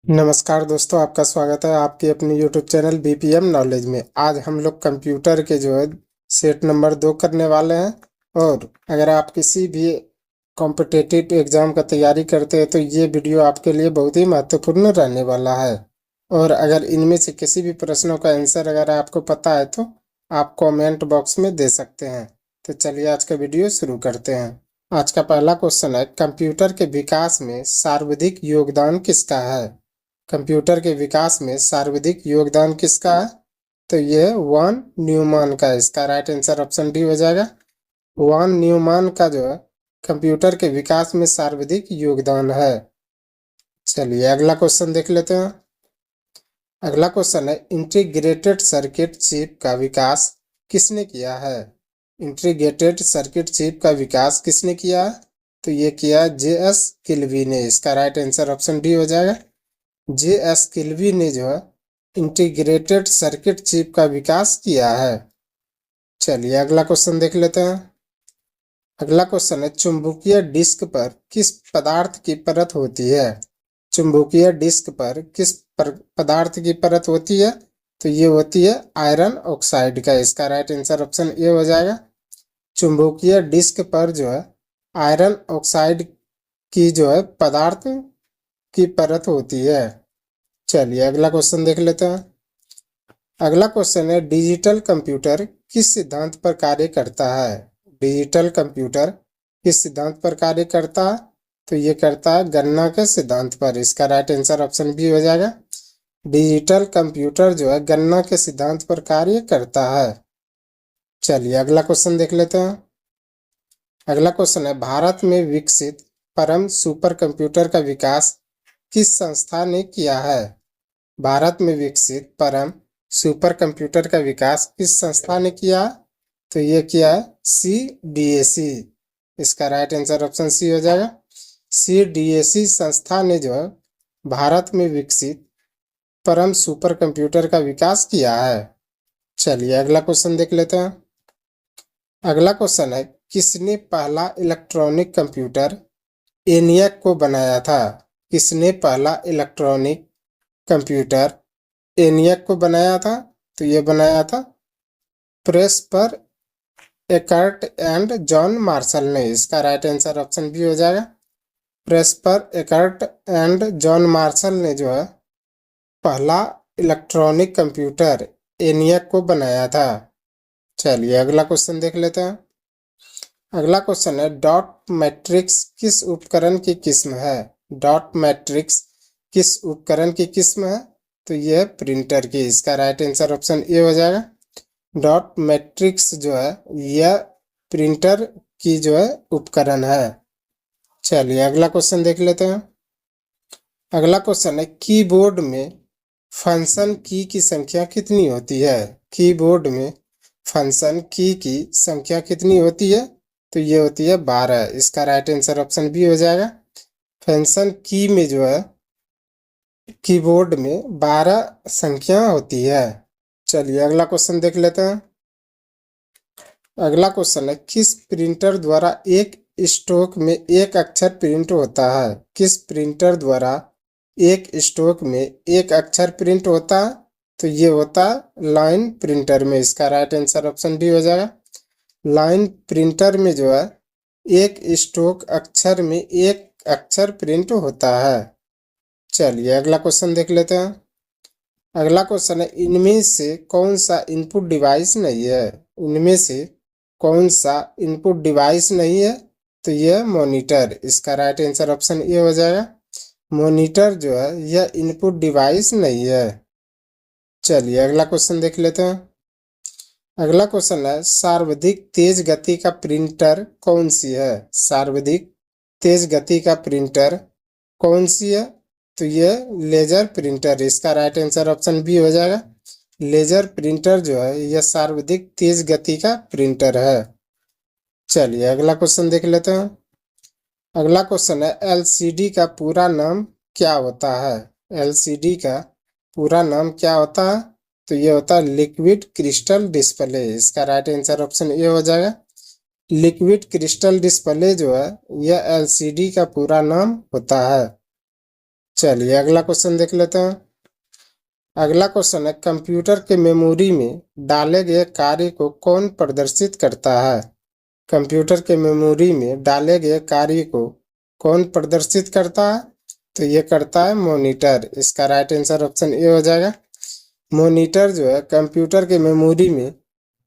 नमस्कार दोस्तों, आपका स्वागत है आपके अपने यूट्यूब चैनल बीपीएम नॉलेज में। आज हम लोग कंप्यूटर के सेट नंबर 2 करने वाले हैं। और अगर आप किसी भी कॉम्पिटिटिव एग्ज़ाम का तैयारी करते हैं तो ये वीडियो आपके लिए बहुत ही महत्वपूर्ण रहने वाला है। और अगर इनमें से किसी भी प्रश्नों का आंसर अगर आपको पता है तो आप कमेंट बॉक्स में दे सकते हैं। तो चलिए आज का वीडियो शुरू करते हैं। आज का पहला क्वेश्चन है, कंप्यूटर के विकास में सर्वाधिक योगदान किसका है? कंप्यूटर के विकास में सर्वाधिक योगदान किसका है? तो ये वॉन न्यूमैन का है। इसका राइट आंसर ऑप्शन डी हो जाएगा। वॉन न्यूमैन का कंप्यूटर के विकास में सर्वाधिक योगदान है। चलिए अगला क्वेश्चन देख लेते हैं। अगला क्वेश्चन है, इंटीग्रेटेड सर्किट चिप का विकास किसने किया है? इंटीग्रेटेड सर्किट चिप का विकास किसने किया है? तो ये किया जे.एस. किल्वी ने। इसका राइट आंसर ऑप्शन डी हो जाएगा। जे.एस. किल्वी ने इंटीग्रेटेड सर्किट चिप का विकास किया है। चलिए अगला क्वेश्चन देख लेते हैं। अगला क्वेश्चन है, चुंबकीय डिस्क पर किस पदार्थ की परत होती है? चुंबकीय डिस्क पर किस पदार्थ की परत होती है? तो ये होती है आयरन ऑक्साइड का। इसका राइट आंसर ऑप्शन ए हो जाएगा। चुंबकीय डिस्क पर आयरन ऑक्साइड की पदार्थ की परत होती है। चलिए अगला क्वेश्चन देख लेते हैं। अगला क्वेश्चन है, डिजिटल कंप्यूटर किस सिद्धांत पर कार्य करता है? डिजिटल कंप्यूटर किस सिद्धांत पर कार्य करता है? तो ये करता है गणना के सिद्धांत पर। इसका राइट आंसर ऑप्शन बी हो जाएगा। डिजिटल कंप्यूटर गणना के सिद्धांत पर कार्य करता है। चलिए अगला क्वेश्चन देख लेते हैं। अगला क्वेश्चन है, भारत में विकसित परम सुपर कंप्यूटर का विकास किस संस्था ने किया है? भारत में विकसित परम सुपर कंप्यूटर का विकास किस संस्था ने किया? तो ये किया है CDAC। इसका राइट आंसर ऑप्शन सी हो जाएगा। CDAC संस्था ने भारत में विकसित परम सुपर कंप्यूटर का विकास किया है। चलिए अगला क्वेश्चन देख लेते हैं। अगला क्वेश्चन है, किसने पहला इलेक्ट्रॉनिक कंप्यूटर ENIAC को बनाया था? किसने पहला इलेक्ट्रॉनिक कंप्यूटर ENIAC को बनाया था? तो ये बनाया था प्रेस्पर एकर्ट एंड जॉन मार्शल ने। इसका राइट आंसर ऑप्शन बी हो जाएगा। प्रेस्पर एकर्ट एंड जॉन मार्शल ने पहला इलेक्ट्रॉनिक कंप्यूटर ENIAC को बनाया था। चलिए अगला क्वेश्चन देख लेते हैं। अगला क्वेश्चन है, डॉट मैट्रिक्स किस उपकरण की किस्म है? डॉट मैट्रिक्स किस उपकरण की किस्म है? तो यह प्रिंटर की। इसका राइट आंसर ऑप्शन ए हो जाएगा। डॉट मैट्रिक्स यह प्रिंटर की उपकरण है। चलिए अगला क्वेश्चन देख लेते हैं। अगला क्वेश्चन है, कीबोर्ड में फंक्शन की संख्या कितनी होती है? कीबोर्ड में फंक्शन की संख्या कितनी होती है? तो ये होती है 12। इसका राइट आंसर ऑप्शन बी हो जाएगा। फंक्शन की में कीबोर्ड में 12 संख्या होती है। चलिए अगला क्वेश्चन देख लेते हैं। अगला क्वेश्चन है, किस प्रिंटर द्वारा एक स्ट्रोक में एक अक्षर प्रिंट होता है? किस प्रिंटर द्वारा एक स्ट्रोक में एक अक्षर प्रिंट होता है? तो ये होता है लाइन प्रिंटर में। इसका राइट आंसर ऑप्शन डी हो जाएगा। लाइन प्रिंटर में एक स्ट्रोक अक्षर में एक अक्षर प्रिंट होता है। चलिए अगला क्वेश्चन देख लेते हैं। अगला क्वेश्चन है, इनमें से कौन सा इनपुट डिवाइस नहीं है? इनमें से कौन सा इनपुट डिवाइस नहीं है? तो यह मॉनिटर। इसका राइट आंसर ऑप्शन ए हो जाएगा। मॉनिटर यह इनपुट डिवाइस नहीं है। चलिए अगला क्वेश्चन देख लेते हैं। अगला क्वेश्चन है, सर्वाधिक तेज गति का प्रिंटर कौन सी है? सर्वाधिक तेज गति का प्रिंटर कौन सी है? तो ये लेजर प्रिंटर। इसका राइट आंसर ऑप्शन बी हो जाएगा। लेजर प्रिंटर यह सर्वाधिक तेज गति का प्रिंटर है। चलिए अगला क्वेश्चन देख लेते हैं। अगला क्वेश्चन है, LCD का पूरा नाम क्या होता है? LCD का पूरा नाम क्या होता है? तो ये होता है लिक्विड क्रिस्टल डिस्प्ले। इसका राइट आंसर ऑप्शन ए हो जाएगा। लिक्विड क्रिस्टल डिस्प्ले यह LCD का पूरा नाम होता है। चलिए अगला क्वेश्चन देख लेते हैं। अगला क्वेश्चन है, कंप्यूटर के मेमोरी में डाले गए कार्य को कौन प्रदर्शित करता है? कंप्यूटर के मेमोरी में डाले गए कार्य को कौन प्रदर्शित करता है? तो ये करता है मॉनिटर। इसका राइट आंसर ऑप्शन ए हो जाएगा। मॉनिटर जो है कंप्यूटर के मेमोरी में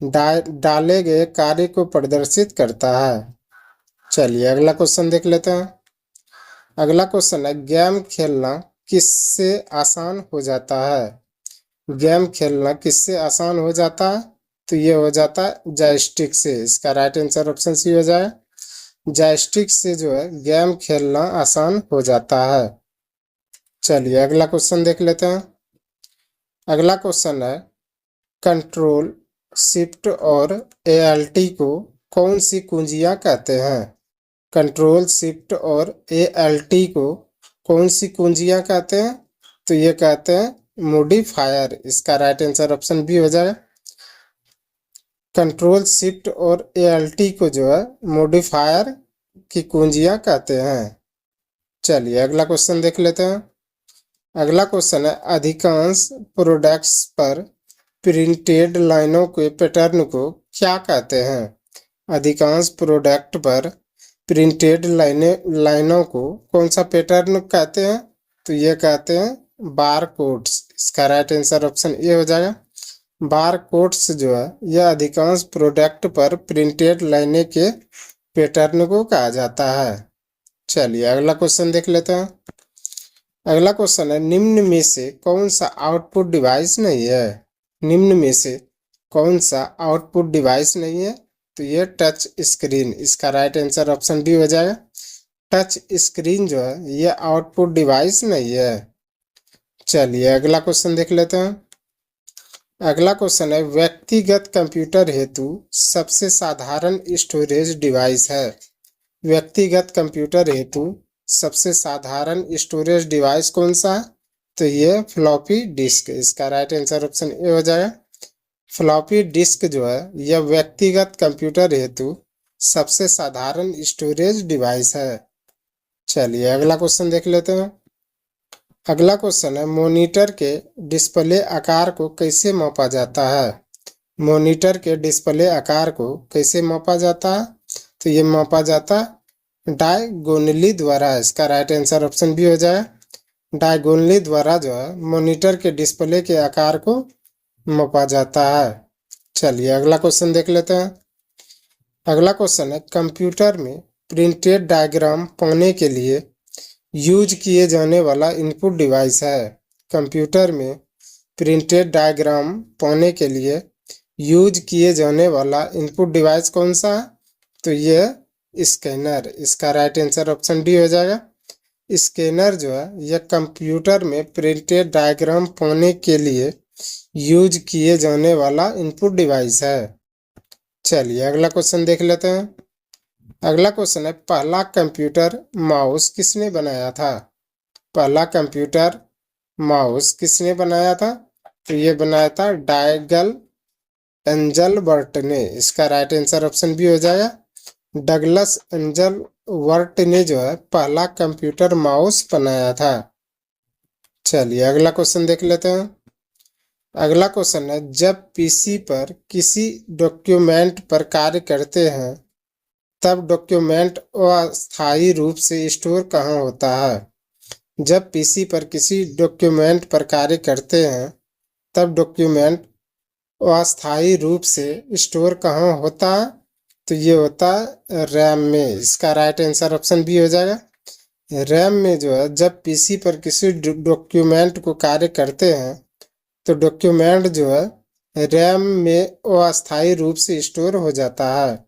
डाले गए कार्य को प्रदर्शित करता है। चलिए अगला क्वेश्चन देख लेते हैं। अगला क्वेश्चन है, गेम खेलना किससे आसान हो जाता है? गेम खेलना किससे आसान हो जाता है? तो ये हो जाता है जॉयस्टिक से। इसका राइट आंसर ऑप्शन सी हो जाए। जॉयस्टिक से जो है गेम खेलना आसान हो जाता है। चलिए अगला क्वेश्चन देख लेते हैं। अगला क्वेश्चन है, कंट्रोल शिफ्ट और ALT को कौन सी कुंजियां कहते हैं? कंट्रोल शिफ्ट और ALT को कौन सी कुंजियां कहते हैं? तो ये कहते हैं मॉडिफायर। इसका राइट आंसर ऑप्शन बी हो जाएगा। कंट्रोल शिफ्ट और ALT को जो है मॉडिफायर की कुंजियां कहते हैं। चलिए अगला क्वेश्चन देख लेते हैं। अगला क्वेश्चन है, अधिकांश प्रोडक्ट्स पर प्रिंटेड लाइनों के पैटर्न को क्या कहते हैं? अधिकांश प्रोडक्ट पर प्रिंटेड लाइनों को कौन सा पैटर्न कहते हैं? तो ये कहते हैं बार कोड्स। इसका राइट आंसर ऑप्शन ए हो जाएगा। बार कोड्स जो है यह अधिकांश प्रोडक्ट पर प्रिंटेड लाइनें के पैटर्न को कहा जाता है। चलिए अगला क्वेश्चन देख लेते हैं। अगला क्वेश्चन है, निम्न में से कौन सा आउटपुट डिवाइस नहीं है? निम्न में से कौन सा आउटपुट डिवाइस नहीं है? तो ये टच स्क्रीन। इसका राइट आंसर ऑप्शन बी हो जाएगा। टच स्क्रीन जो है ये आउटपुट डिवाइस नहीं है। चलिए अगला क्वेश्चन देख लेते हैं। अगला क्वेश्चन है, व्यक्तिगत कंप्यूटर हेतु सबसे साधारण स्टोरेज डिवाइस है। व्यक्तिगत कंप्यूटर हेतु सबसे साधारण स्टोरेज डिवाइस कौन सा है? तो ये फ्लॉपी डिस्क। इसका राइट आंसर ऑप्शन ए हो जाएगा। फ्लॉपी डिस्क जो है यह व्यक्तिगत कंप्यूटर हेतु सबसे साधारण स्टोरेज डिवाइस है। चलिए अगला क्वेश्चन देख लेते हैं। अगला क्वेश्चन है, मॉनिटर के डिस्प्ले आकार को कैसे मापा जाता है? मॉनिटर के डिस्प्ले आकार को कैसे मापा जाता है? तो ये मापा जाता है डायगोनली द्वारा। इसका राइट आंसर ऑप्शन बी हो जाए। डायगोनली द्वारा जो है मॉनिटर के डिस्प्ले के आकार को मापा जाता है। चलिए अगला क्वेश्चन देख लेते हैं। अगला क्वेश्चन है, कंप्यूटर में प्रिंटेड डायग्राम पाने के लिए यूज किए जाने वाला इनपुट डिवाइस है। कंप्यूटर में प्रिंटेड डायग्राम पाने के लिए यूज किए जाने वाला इनपुट डिवाइस कौन सा है? तो ये स्कैनर। इसका राइट आंसर ऑप्शन डी हो जाएगा। स्कैनर जो है यह कंप्यूटर में प्रिंटेड डायग्राम पाने के लिए यूज किए जाने वाला इनपुट डिवाइस है। चलिए अगला क्वेश्चन देख लेते हैं। अगला क्वेश्चन है, पहला कंप्यूटर माउस किसने बनाया था? पहला कंप्यूटर माउस किसने बनाया था? तो ये बनाया था डायगल एंजल वर्ट ने। इसका राइट आंसर ऑप्शन बी हो जाएगा। डगलस एंजल वर्ट ने जो है पहला कंप्यूटर माउस बनाया था। चलिए अगला क्वेश्चन देख लेते हैं। अगला क्वेश्चन है, जब पीसी पर किसी डॉक्यूमेंट पर कार्य करते हैं तब डॉक्यूमेंट अस्थायी रूप से स्टोर कहाँ होता है? जब पीसी पर किसी डॉक्यूमेंट पर कार्य करते हैं तब डॉक्यूमेंट अस्थायी रूप से स्टोर कहाँ होता है? तो ये होता है रैम में। इसका राइट आंसर ऑप्शन बी हो जाएगा। रैम में जो है जब पीसी पर किसी डॉक्यूमेंट को कार्य करते हैं तो डॉक्यूमेंट जो है रैम में अस्थायी रूप से स्टोर हो जाता है।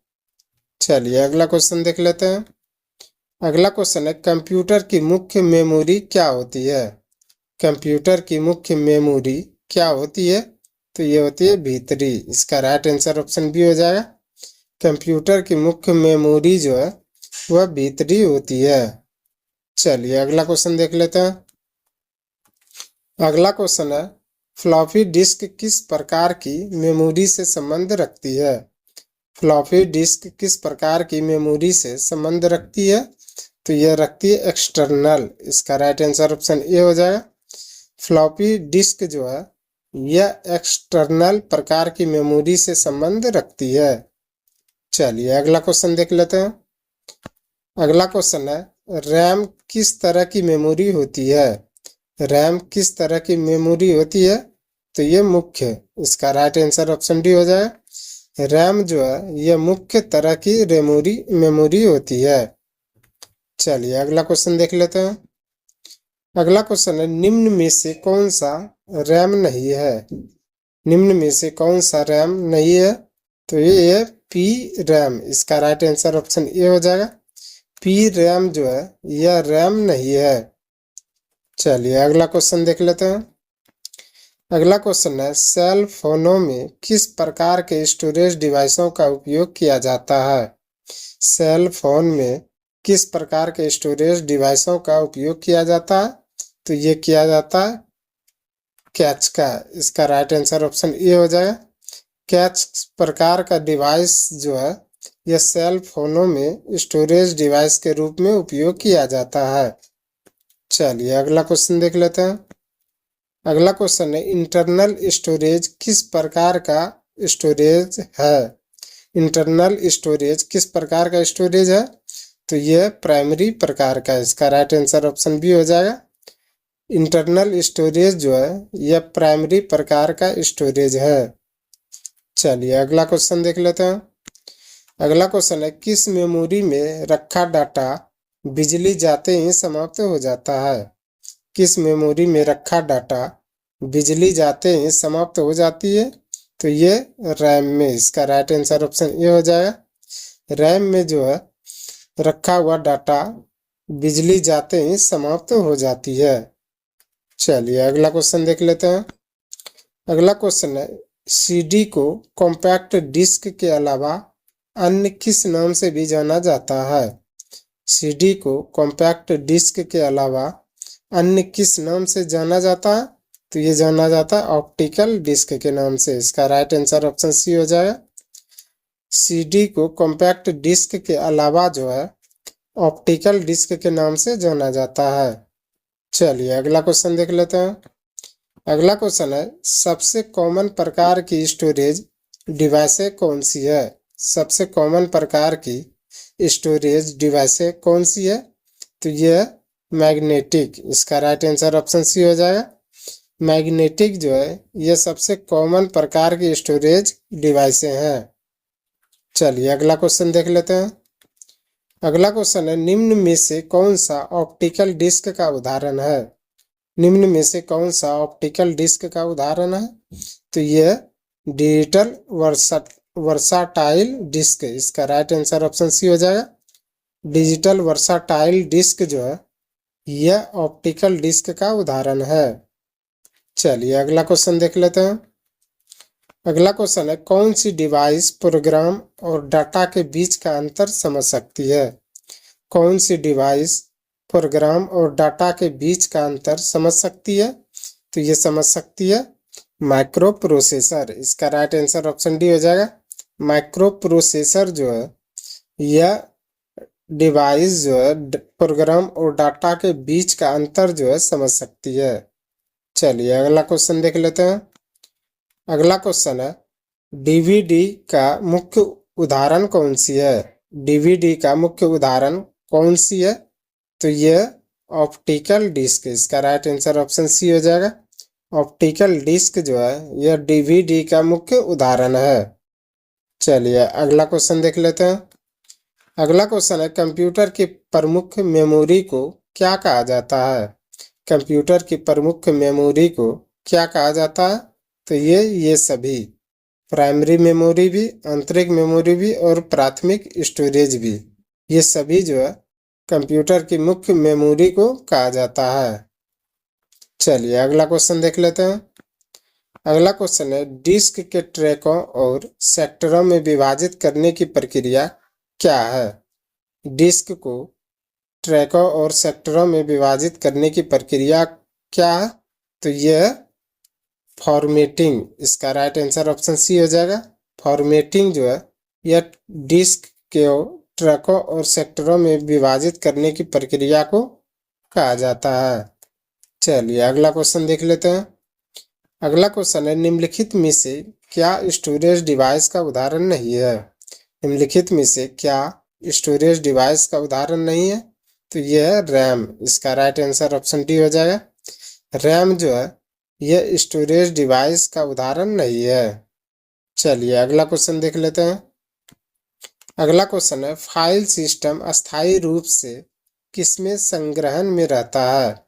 चलिए अगला क्वेश्चन देख लेते हैं। अगला क्वेश्चन है, कंप्यूटर की मुख्य मेमोरी क्या होती है? कंप्यूटर की मुख्य मेमोरी क्या होती है? तो ये होती है भीतरी। इसका राइट आंसर ऑप्शन बी हो जाएगा। कंप्यूटर की मुख्य मेमोरी जो है वह भीतरी होती है। चलिए अगला क्वेश्चन देख लेते हैं। अगला क्वेश्चन है, फ्लॉपी डिस्क किस प्रकार की मेमोरी से संबंध रखती है? फ्लॉपी डिस्क किस प्रकार की मेमोरी से संबंध रखती है? तो यह रखती है एक्सटर्नल। इसका राइट आंसर ऑप्शन ए हो जाएगा। फ्लॉपी डिस्क जो है यह एक्सटर्नल प्रकार की मेमोरी से संबंध रखती है। चलिए अगला क्वेश्चन देख लेते हैं। अगला क्वेश्चन है, रैम किस तरह की मेमोरी होती है? रैम किस तरह की मेमोरी होती है? तो ये मुख्य। इसका राइट आंसर ऑप्शन डी हो जाएगा। रैम जो है यह मुख्य तरह की मेमोरी होती है। चलिए अगला क्वेश्चन देख लेते हैं। अगला क्वेश्चन है, निम्न में से कौन सा रैम नहीं है? निम्न में से कौन सा रैम नहीं है? तो ये है पी रैम। इसका राइट आंसर ऑप्शन ए हो जाएगा। पी रैम जो है यह रैम नहीं है। चलिए अगला क्वेश्चन देख लेते हैं। अगला क्वेश्चन है, सेल फोनों में किस प्रकार के स्टोरेज डिवाइसों का उपयोग किया जाता है? सेल फोन में किस प्रकार के स्टोरेज डिवाइसों का उपयोग किया जाता है? तो ये किया जाता है कैच का। इसका राइट आंसर ऑप्शन ए हो जाएगा। कैच प्रकार का डिवाइस जो है यह सेल फोनों में स्टोरेज डिवाइस के रूप में उपयोग किया जाता है। चलिए अगला क्वेश्चन देख लेते हैं। अगला क्वेश्चन है, इंटरनल स्टोरेज किस प्रकार का स्टोरेज है? इंटरनल स्टोरेज किस प्रकार का स्टोरेज है? तो यह प्राइमरी प्रकार का। इसका राइट आंसर ऑप्शन बी हो जाएगा। इंटरनल स्टोरेज जो है यह प्राइमरी प्रकार का स्टोरेज है। चलिए अगला क्वेश्चन देख लेते हैं। अगला क्वेश्चन है, किस मेमोरी में रखा डाटा बिजली जाते ही समाप्त हो जाता है? किस मेमोरी में रखा डाटा बिजली जाते ही समाप्त हो जाती है? तो ये रैम में। इसका राइट आंसर ऑप्शन ए हो जाएगा। रैम में जो है रखा हुआ डाटा बिजली जाते ही समाप्त हो जाती है। चलिए अगला क्वेश्चन देख लेते हैं। अगला क्वेश्चन है, सीडी को कॉम्पैक्ट डिस्क के अलावा अन्य किस नाम से भी जाना जाता है? सीडी को कॉम्पैक्ट डिस्क के अलावा अन्य किस नाम से जाना जाता है? तो ये जाना जाता है ऑप्टिकल डिस्क के नाम से। इसका राइट आंसर ऑप्शन सी हो जाएगा। सीडी को कॉम्पैक्ट डिस्क के अलावा जो है ऑप्टिकल डिस्क के नाम से जाना जाता है। चलिए अगला क्वेश्चन देख लेते हैं। अगला क्वेश्चन है, सबसे कॉमन प्रकार की स्टोरेज डिवाइसें कौन सी है? सबसे कॉमन प्रकार की स्टोरेज डिवाइसें कौन सी है? तो यह मैग्नेटिक। इसका राइट आंसर ऑप्शन सी हो जाएगा। मैग्नेटिक जो है यह सबसे कॉमन प्रकार की स्टोरेज डिवाइसें हैं। चलिए अगला क्वेश्चन देख लेते हैं। अगला क्वेश्चन है, निम्न में से कौन सा ऑप्टिकल डिस्क का उदाहरण है? निम्न में से कौन सा ऑप्टिकल डिस्क का उदाहरण है? तो यह डिजिटल वर्साटाइल डिस्क। इसका राइट आंसर ऑप्शन सी हो जाएगा। डिजिटल वर्साटाइल डिस्क जो है यह ऑप्टिकल डिस्क का उदाहरण है। चलिए अगला क्वेश्चन देख लेते हैं। अगला क्वेश्चन है, कौन सी डिवाइस प्रोग्राम और डाटा के बीच का अंतर समझ सकती है? कौन सी डिवाइस प्रोग्राम और डाटा के बीच का अंतर समझ सकती है? तो ये समझ सकती है माइक्रो प्रोसेसर। इसका राइट आंसर ऑप्शन डी हो जाएगा। माइक्रो प्रोसेसर जो है यह डिवाइस जो है प्रोग्राम और डाटा के बीच का अंतर जो है समझ सकती है। चलिए अगला क्वेश्चन देख लेते हैं। अगला क्वेश्चन है, डीवीडी का मुख्य उदाहरण कौन सी है? डीवीडी का मुख्य उदाहरण कौन सी है? तो यह ऑप्टिकल डिस्क। इसका राइट आंसर ऑप्शन सी हो जाएगा। ऑप्टिकल डिस्क जो है यह डीवीडी का मुख्य उदाहरण है। चलिए अगला क्वेश्चन देख लेते हैं। अगला क्वेश्चन है, कंप्यूटर की प्रमुख मेमोरी को क्या कहा जाता है? कंप्यूटर की प्रमुख मेमोरी को क्या कहा जाता है? तो ये सभी प्राइमरी मेमोरी भी, आंतरिक मेमोरी भी और प्राथमिक स्टोरेज भी, ये सभी जो है कंप्यूटर की मुख्य मेमोरी को कहा जाता है। चलिए अगला क्वेश्चन देख लेते हैं। अगला क्वेश्चन है, डिस्क के ट्रैकों और सेक्टरों में विभाजित करने की प्रक्रिया क्या है? डिस्क को ट्रैकों और सेक्टरों में विभाजित करने की प्रक्रिया क्या है? तो यह फॉर्मेटिंग। इसका राइट आंसर ऑप्शन सी हो जाएगा। फॉर्मेटिंग जो है यह डिस्क के ट्रकों और सेक्टरों में विभाजित करने की प्रक्रिया को कहा जाता है। चलिए अगला क्वेश्चन देख लेते हैं। अगला क्वेश्चन है, निम्नलिखित में से क्या स्टोरेज डिवाइस का उदाहरण नहीं है? निम्नलिखित में से क्या स्टोरेज डिवाइस का उदाहरण नहीं है? तो यह है रैम। इसका राइट आंसर ऑप्शन डी हो जाएगा। रैम जो है यह स्टोरेज डिवाइस का उदाहरण नहीं है। चलिए अगला क्वेश्चन देख लेते हैं। अगला क्वेश्चन है, फाइल सिस्टम अस्थायी रूप से किसमें संग्रहण में रहता है?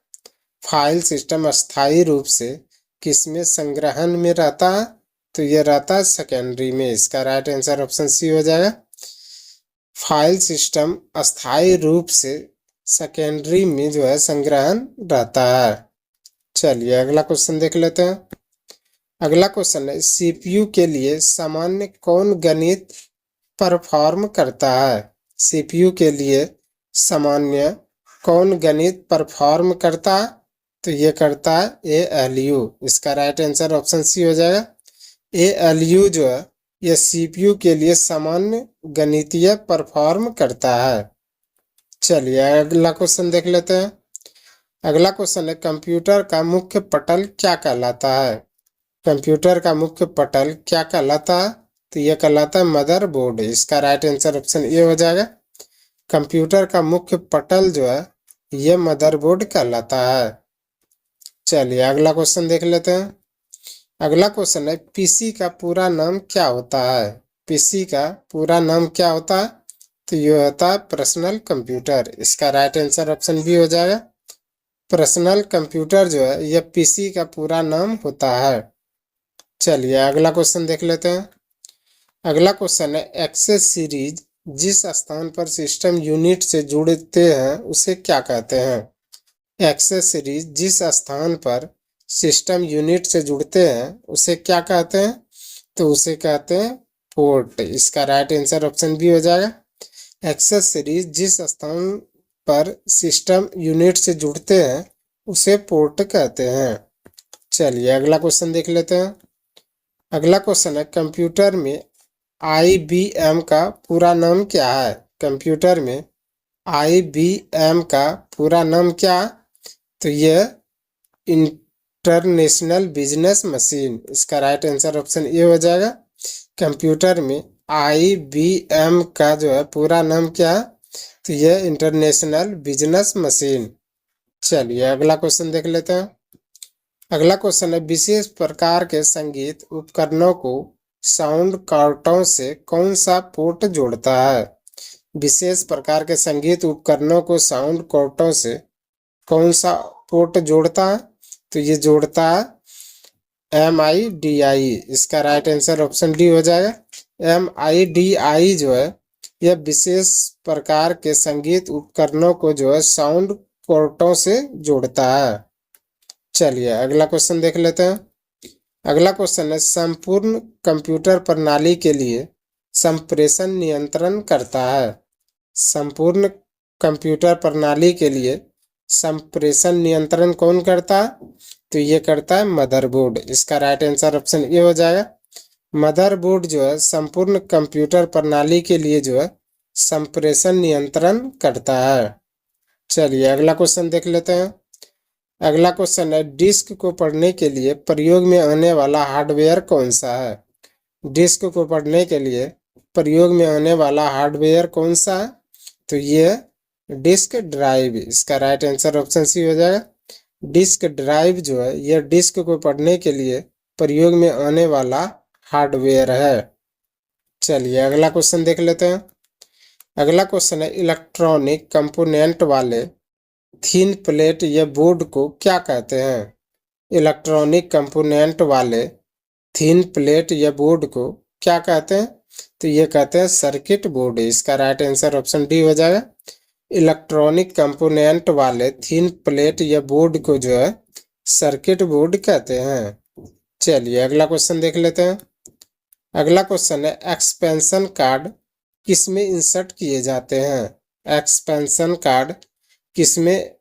फाइल सिस्टम अस्थायी रूप से किसमें संग्रहण में रहता है? तो यह रहता है सेकेंडरी में। इसका राइट आंसर ऑप्शन सी हो जाएगा। फाइल सिस्टम अस्थायी रूप से सेकेंडरी में जो है संग्रहण रहता है। चलिए अगला क्वेश्चन देख लेते हैं। अगला क्वेश्चन है, सीपीयू के लिए सामान्य कौन गणित परफॉर्म करता है? सीपीयू के लिए सामान्य कौन गणित परफॉर्म करता है? तो ये करता है एएलयू। इसका राइट आंसर ऑप्शन सी हो जाएगा। एएलयू जो है यह सीपीयू के लिए सामान्य गणितीय परफॉर्म करता है। चलिए अगला क्वेश्चन देख लेते हैं। अगला क्वेश्चन है, कंप्यूटर का मुख्य पटल क्या कहलाता है? कंप्यूटर का मुख्य पटल क्या कहलाता है? तो यह कहलाता है मदरबोर्ड। इसका राइट आंसर ऑप्शन ए हो जाएगा। कंप्यूटर का मुख्य पटल जो है यह मदरबोर्ड कहलाता है। चलिए अगला क्वेश्चन देख लेते हैं। अगला क्वेश्चन है, पीसी का पूरा नाम क्या होता है? पीसी का पूरा नाम क्या होता है? तो यह होता है पर्सनल कंप्यूटर। इसका राइट आंसर ऑप्शन बी हो जाएगा। पर्सनल कंप्यूटर जो है यह पीसी का पूरा नाम होता है। चलिए अगला क्वेश्चन देख लेते हैं। अगला क्वेश्चन है, एक्सेस सीरीज जिस स्थान पर सिस्टम यूनिट से जुड़ते हैं उसे क्या कहते हैं? एक्सेस सीरीज जिस स्थान पर सिस्टम यूनिट से जुड़ते हैं उसे क्या कहते हैं? तो उसे कहते हैं पोर्ट। इसका राइट आंसर ऑप्शन बी हो जाएगा। एक्सेस सीरीज जिस स्थान पर सिस्टम यूनिट से जुड़ते हैं उसे पोर्ट कहते हैं। चलिए अगला क्वेश्चन देख लेते हैं। अगला क्वेश्चन है, कंप्यूटर में IBM का पूरा नाम क्या है? कंप्यूटर में IBM का पूरा नाम क्या है? तो यह इंटरनेशनल बिजनेस मशीन। इसका राइट आंसर ऑप्शन ए हो जाएगा। कंप्यूटर में IBM का जो है पूरा नाम क्या है? तो यह इंटरनेशनल बिजनेस मशीन। चलिए अगला क्वेश्चन देख लेते हैं। अगला क्वेश्चन है, विशेष प्रकार के संगीत उपकरणों को साउंड कार्टों से कौन सा पोर्ट जोड़ता है? विशेष प्रकार के संगीत उपकरणों को साउंड कार्टों से कौन सा पोर्ट जोड़ता है? तो ये जोड़ता है MIDI। इसका राइट आंसर ऑप्शन डी हो जाएगा। MIDI जो है यह विशेष प्रकार के संगीत उपकरणों को जो है साउंड पोर्टों से जोड़ता है। चलिए अगला क्वेश्चन देख लेते हैं। अगला क्वेश्चन है, संपूर्ण कंप्यूटर प्रणाली के लिए संप्रेषण नियंत्रण करता है? संपूर्ण कंप्यूटर प्रणाली के लिए संप्रेषण नियंत्रण कौन करता है? तो ये करता है मदरबोर्ड। इसका राइट आंसर ऑप्शन ए हो जाएगा। मदरबोर्ड जो है संपूर्ण कंप्यूटर प्रणाली के लिए जो है संप्रेषण नियंत्रण करता है। चलिए अगला क्वेश्चन देख लेते हैं। अगला क्वेश्चन है, डिस्क को पढ़ने के लिए प्रयोग में आने वाला हार्डवेयर कौन सा है? डिस्क को पढ़ने के लिए प्रयोग में आने वाला हार्डवेयर कौन सा है? तो ये डिस्क ड्राइव। इसका राइट आंसर ऑप्शन सी हो जाएगा। डिस्क ड्राइव जो है यह डिस्क को पढ़ने के लिए प्रयोग में आने वाला हार्डवेयर है। चलिए अगला क्वेश्चन देख लेते हैं। अगला क्वेश्चन है, इलेक्ट्रॉनिक कंपोनेंट वाले थिन प्लेट या बोर्ड को क्या कहते हैं? इलेक्ट्रॉनिक कंपोनेंट वाले थिन प्लेट या बोर्ड को क्या कहते हैं? तो ये कहते हैं सर्किट बोर्ड। इसका राइट आंसर ऑप्शन डी हो जाएगा। इलेक्ट्रॉनिक कंपोनेंट वाले थिन प्लेट या बोर्ड को जो है सर्किट बोर्ड कहते हैं। चलिए अगला क्वेश्चन देख लेते हैं। अगला क्वेश्चन है, एक्सपेंशन कार्ड किसमें इंसर्ट किए जाते हैं? एक्सपेंशन कार्ड किसमें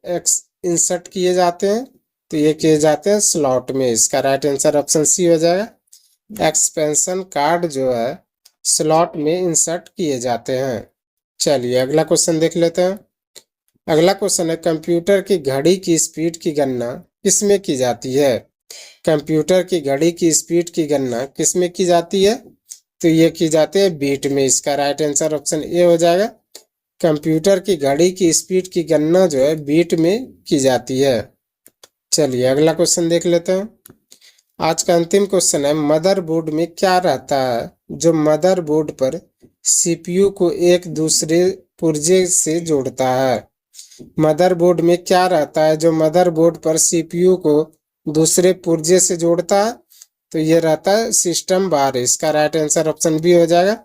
इंसर्ट किए जाते हैं? तो ये किए जाते हैं स्लॉट में। इसका राइट आंसर ऑप्शन सी हो जाएगा। एक्सपेंशन कार्ड जो है स्लॉट में इंसर्ट किए जाते हैं। चलिए अगला क्वेश्चन देख लेते हैं। अगला क्वेश्चन है, कंप्यूटर की घड़ी की स्पीड की गणना किसमें की जाती है? कंप्यूटर की घड़ी की स्पीड की गणना किसमें की जाती है? तो ये की जाती है बीट में। इसका राइट आंसर ऑप्शन ए हो जाएगा। कंप्यूटर की घड़ी की स्पीड की गणना जो है बीट में की जाती है। चलिए अगला क्वेश्चन देख लेते हैं। आज का अंतिम क्वेश्चन है, मदरबोर्ड में क्या रहता है जो मदरबोर्ड पर सीपीयू को एक दूसरे पुर्जे से जोड़ता है? मदरबोर्ड में क्या रहता है जो मदरबोर्ड पर सीपीयू को दूसरे पुर्जे से जोड़ता है? तो ये रहता है सिस्टम बार। इसका राइट आंसर ऑप्शन बी हो जाएगा।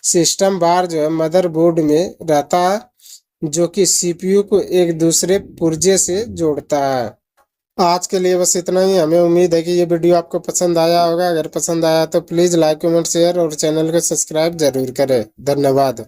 सिस्टम बार जो है मदरबोर्ड में रहता है जो कि सीपीयू को एक दूसरे पुर्जे से जोड़ता है। आज के लिए बस इतना ही। हमें उम्मीद है कि ये वीडियो आपको पसंद आया होगा। अगर पसंद आया तो प्लीज़ लाइक कमेंट शेयर और चैनल को सब्सक्राइब जरूर करें। धन्यवाद।